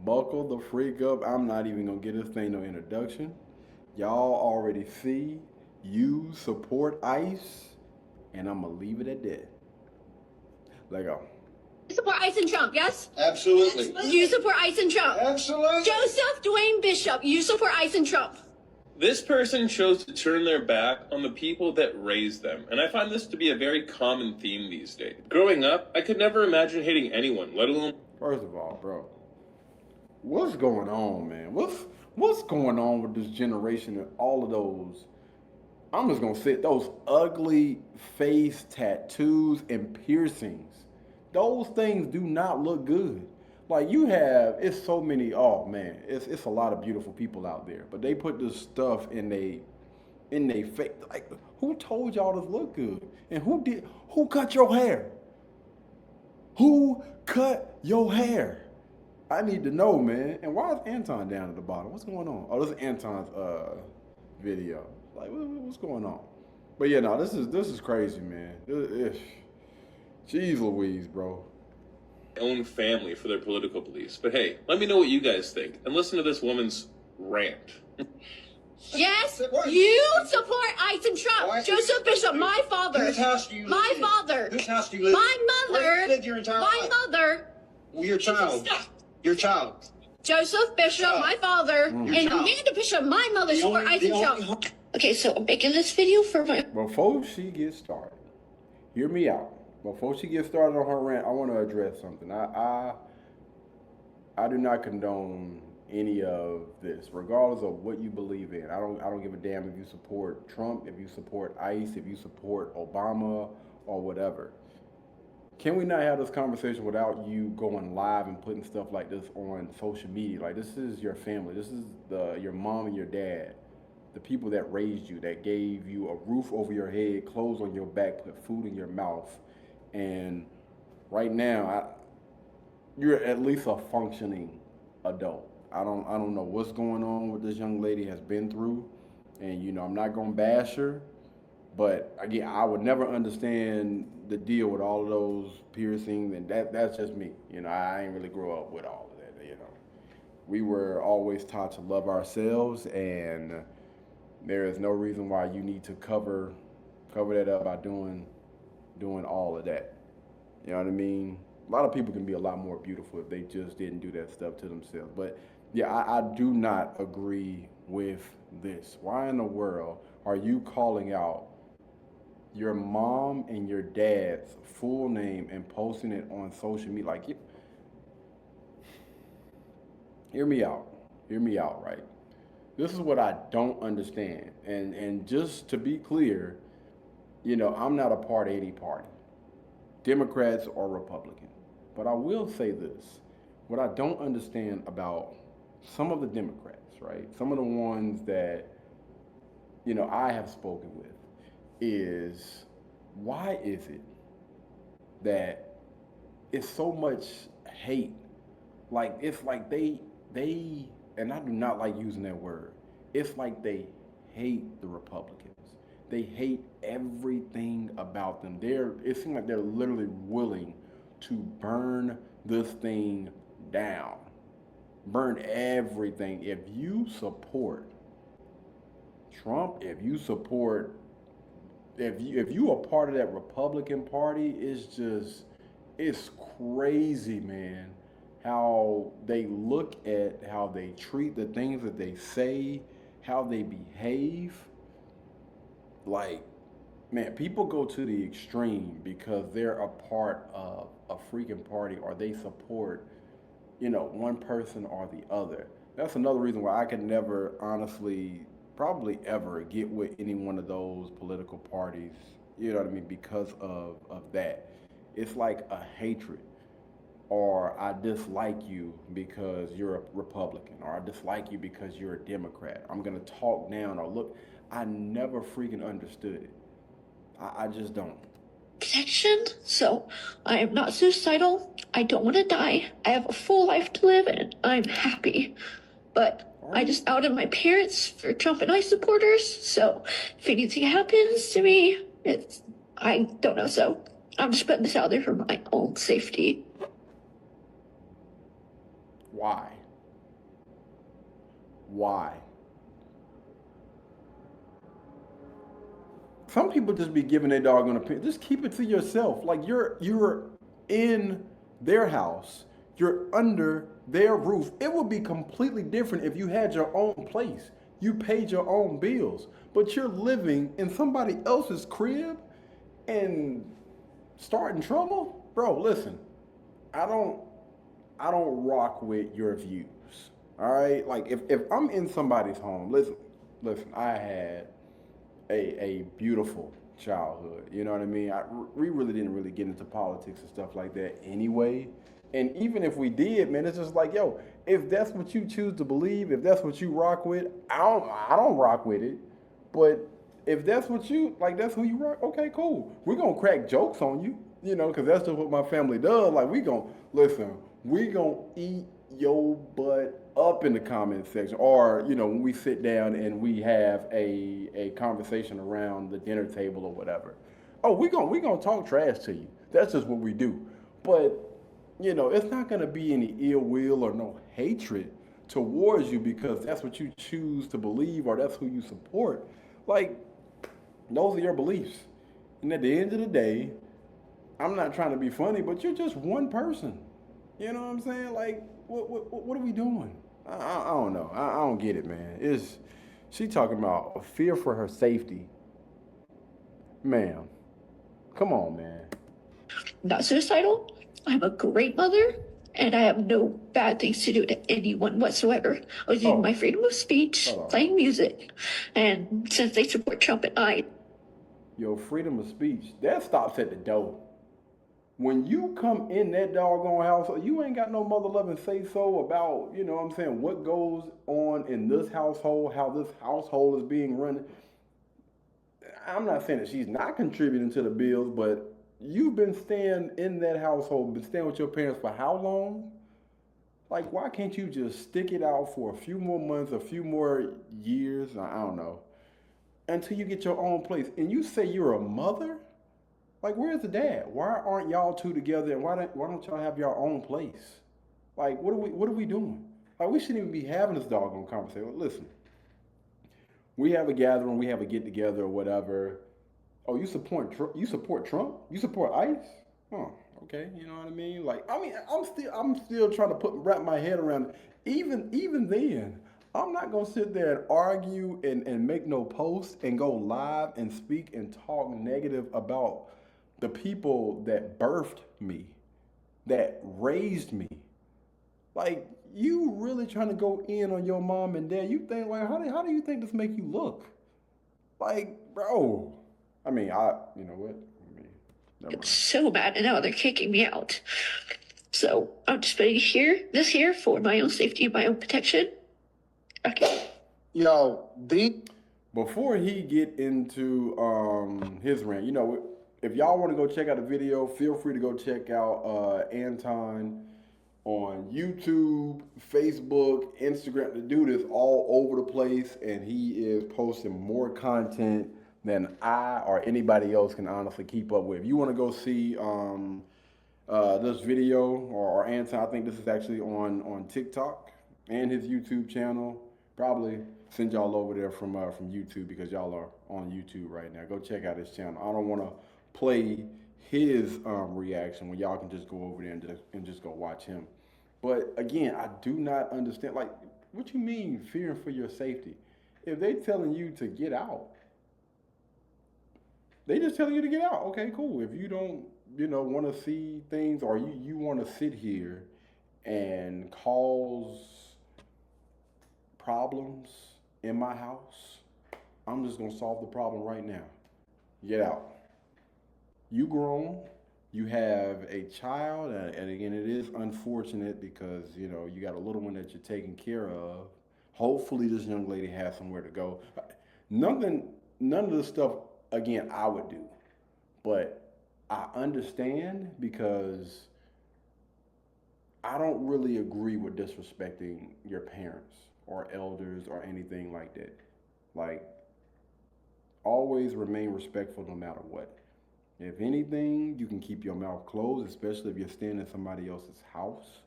buckle the freak up. I'm not even gonna get this thing no introduction. Y'all already see you support ICE, and I'm gonna leave it at that. Let go. You support ICE and Trump, yes? Absolutely. You support ICE and Trump? Absolutely. Joseph Dwayne Bishop, you support ICE and Trump? This person chose to turn their back on the people that raised them, and I find this to be a very common theme these days. Growing up, I could never imagine hating anyone, let alone... First of all, bro, what's going on, man? What's going on with this generation and all of those, I'm just gonna say, those ugly face tattoos and piercings. Those things do not look good. Like it's so many, oh man, it's a lot of beautiful people out there, but they put this stuff in they face. Like, who told y'all this look good? And who cut your hair? Who cut your hair? I need to know, man. And why is Anton down at the bottom? What's going on? Oh, this is Anton's video. Like, what's going on? But yeah, no, this is crazy, man. Jeez Louise, bro. Own family for their political beliefs. But hey, let me know what you guys think, and listen to this woman's rant. Yes, you support ICE and Trump. Why? Joseph Bishop, my father. Whose house do you My live in? father. Whose house do you live in? My Where mother. have you lived your entire My life? mother. Well, your child. Your child. Joseph Bishop, my father. And Amanda Bishop, my mother, support ICE and Trump. Okay, so I'm making this video for my... Before she gets started, hear me out. Before she gets started on her rant, I want to address something. I do not condone any of this, regardless of what you believe in. I don't give a damn if you support Trump, if you support ICE, if you support Obama, or whatever. Can we not have this conversation without you going live and putting stuff like this on social media? Like, this is your family. This is your mom and your dad, the people that raised you, that gave you a roof over your head, clothes on your back, put food in your mouth. And right now, you're at least a functioning adult. I don't know what's going on with this young lady has been through, and I'm not gonna bash her, but again, I would never understand the deal with all of those piercings, and that's just me. I ain't really grow up with all of that. We were always taught to love ourselves, and there is no reason why you need to cover that up by doing all of that. You know what I mean? A lot of people can be a lot more beautiful if they just didn't do that stuff to themselves. But yeah, I do not agree with this. Why in the world are you calling out your mom and your dad's full name and posting it on social media? Like, hear me out, right? This is what I don't understand. And just to be clear, I'm not a part of any party, Democrats or Republican. But I will say this, what I don't understand about some of the Democrats, right? Some of the ones that, I have spoken with is, why is it that it's so much hate? Like, it's like they, and I do not like using that word, it's like they hate the Republicans. They hate everything about them. It seems like they're literally willing to burn this thing down. Burn everything. If you support Trump, if you are part of that Republican Party, it's crazy, man, how they look at, how they treat the things that they say, how they behave. Like, man, people go to the extreme because they're a part of a freaking party, or they support, one person or the other. That's another reason why I could never, honestly, probably ever get with any one of those political parties, you know what I mean, because of that. It's like a hatred, or I dislike you because you're a Republican, or I dislike you because you're a Democrat. I'm gonna talk down or look. I never freaking understood it. I just don't. Protection, so I am not suicidal. I don't want to die. I have a full life to live, and I'm happy. But I just outed my parents for Trump and ICE supporters, so if anything happens to me, I don't know, so I'm just putting this out there for my own safety. Why? Why? Some people just be giving their doggone opinion. Just keep it to yourself. Like you're in their house. You're under their roof. It would be completely different if you had your own place. You paid your own bills, but you're living in somebody else's crib and starting trouble. Bro, listen. I don't I don't rock with your views. All right? Like if I'm in somebody's home, listen, I had a beautiful childhood. You know what I mean? We really didn't really get into politics and stuff like that anyway. And even if we did, man, it's just like, yo, if that's what you choose to believe, if that's what you rock with, I don't rock with it. But if that's what you like, that's who you rock. Okay, cool. We're gonna crack jokes on you, you know, because that's just what my family does. Like we gonna listen. We gonna eat your butt up in the comment section, or you know, when we sit down and we have a conversation around the dinner table or whatever. Oh, we gonna talk trash to you. That's just what we do. But you know, it's not gonna be any ill will or no hatred towards you because that's what you choose to believe or that's who you support. Like, those are your beliefs. And at the end of the day, I'm not trying to be funny, but you're just one person. You know what I'm saying? Like, what are we doing? I don't know. I don't get it, man. She talking about a fear for her safety, ma'am. Come on, man. Not suicidal. I'm a great mother, and I have no bad things to do to anyone whatsoever. I was using Oh, my freedom of speech, hold on. playing music, and since they support Trump and I. Your freedom of speech, that stops at the door. When you come in that doggone house, you ain't got no mother loving say so about, you know what I'm saying, what goes on in this household, how this household is being run. I'm not saying that she's not contributing to the bills, but you've been staying in that household, been staying with your parents for how long? Like, why can't you just stick it out for a few more months, a few more years? I don't know. Until you get your own place. And you say you're a mother? Like, where's the dad? Why aren't y'all two together? And why don't y'all have your own place? Like, what are we doing? Like, we shouldn't even be having this doggone conversation. Listen, we have a gathering, we have a get together or whatever. Oh, you support Trump? You support ICE? Oh, okay. You know what I mean? Like, I mean, I'm still trying to wrap my head around it. Even then, I'm not gonna sit there and argue and make no posts and go live and speak and talk negative about the people that birthed me, that raised me. Like, you really trying to go in on your mom and dad? You think like how do you think this make you look? Like, bro. I mean, you know what? I mean, never I'm mind. so mad, and now they're kicking me out. So I'm just putting this here for my own safety and my own protection. Okay. Yo, Before he get into his rant, you know, if y'all want to go check out the video, feel free to go check out Anton on YouTube, Facebook, Instagram. The dude is all over the place, and he is posting more content than I or anybody else can honestly keep up with. If you want to go see this video or Anton, I think this is actually on TikTok and his YouTube channel. Probably send y'all over there from YouTube because y'all are on YouTube right now. Go check out his channel. I don't want to play his reaction when y'all can just go over there and just go watch him. But again, I do not understand. Like, what you mean fearing for your safety? If they telling you to get out, they just telling you to get out. Okay, cool. If you don't, you know, want to see things or you want to sit here and cause problems in my house, I'm just gonna solve the problem right now. Get out. You grown, you have a child, and again, it is unfortunate because you know you got a little one that you're taking care of. Hopefully, this young lady has somewhere to go. None of the stuff again I would do, but I understand because I don't really agree with disrespecting your parents or elders or anything like that. Like, always remain respectful no matter what. If anything, you can keep your mouth closed, especially if you're staying in somebody else's house.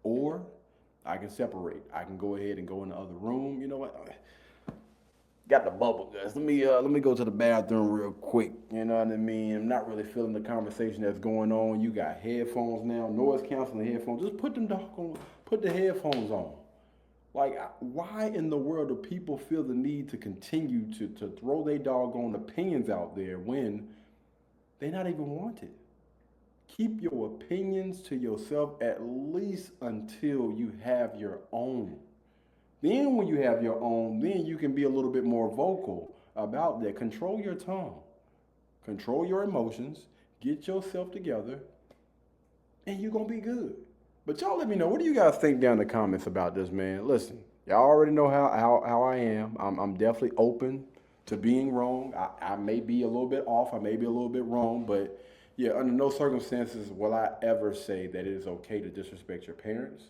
Or I can separate. I can go ahead and go in the other room. You know what? Got the bubble guts. Let me go to the bathroom real quick. You know what I mean? I'm not really feeling the conversation that's going on. You got headphones now, noise canceling headphones. Just put the headphones on. Like, why in the world do people feel the need to continue to throw their doggone opinions out there when they're not even wanted? Keep your opinions to yourself at least until you have your own. Then when you have your own, then you can be a little bit more vocal about that. Control your tongue. Control your emotions. Get yourself together. And you're going to be good. But y'all let me know. What do you guys think down in the comments about this, man? Listen, y'all already know how I am. I'm definitely open to being wrong. I may be a little bit off. I may be a little bit wrong. But yeah, under no circumstances will I ever say that it is okay to disrespect your parents.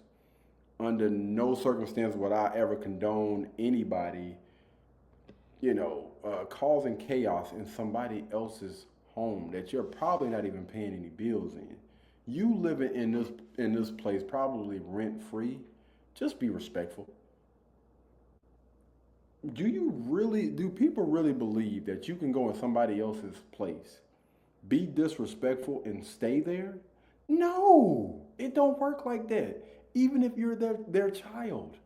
Under no circumstance would I ever condone anybody, causing chaos in somebody else's home that you're probably not even paying any bills in. You living in this place, probably rent free. Just be respectful. Do people really believe that you can go in somebody else's place, be disrespectful, and stay there? No, it don't work like that. Even if you're their child,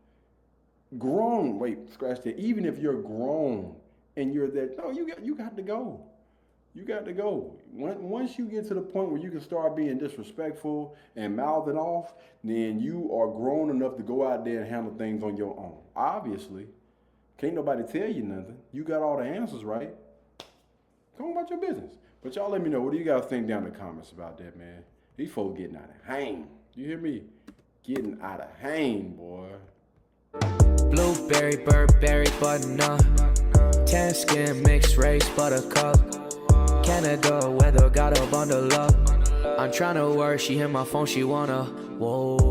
grown. Wait, scratch that. Even if you're grown and you're there, no, you got to go. You got to go. Once you get to the point where you can start being disrespectful and mouthing off, then you are grown enough to go out there and handle things on your own. Obviously, can't nobody tell you nothing. You got all the answers, right? Go on about your business. But y'all let me know. What do you guys think down in the comments about that, man? These folks getting out of hand. You hear me? Getting out of hand, boy. Blueberry, Burberry, button-up. Tan skin, mixed race, buttercup. Canada weather, got a bundle up. I'm tryna work, she hit my phone, she wanna. Whoa.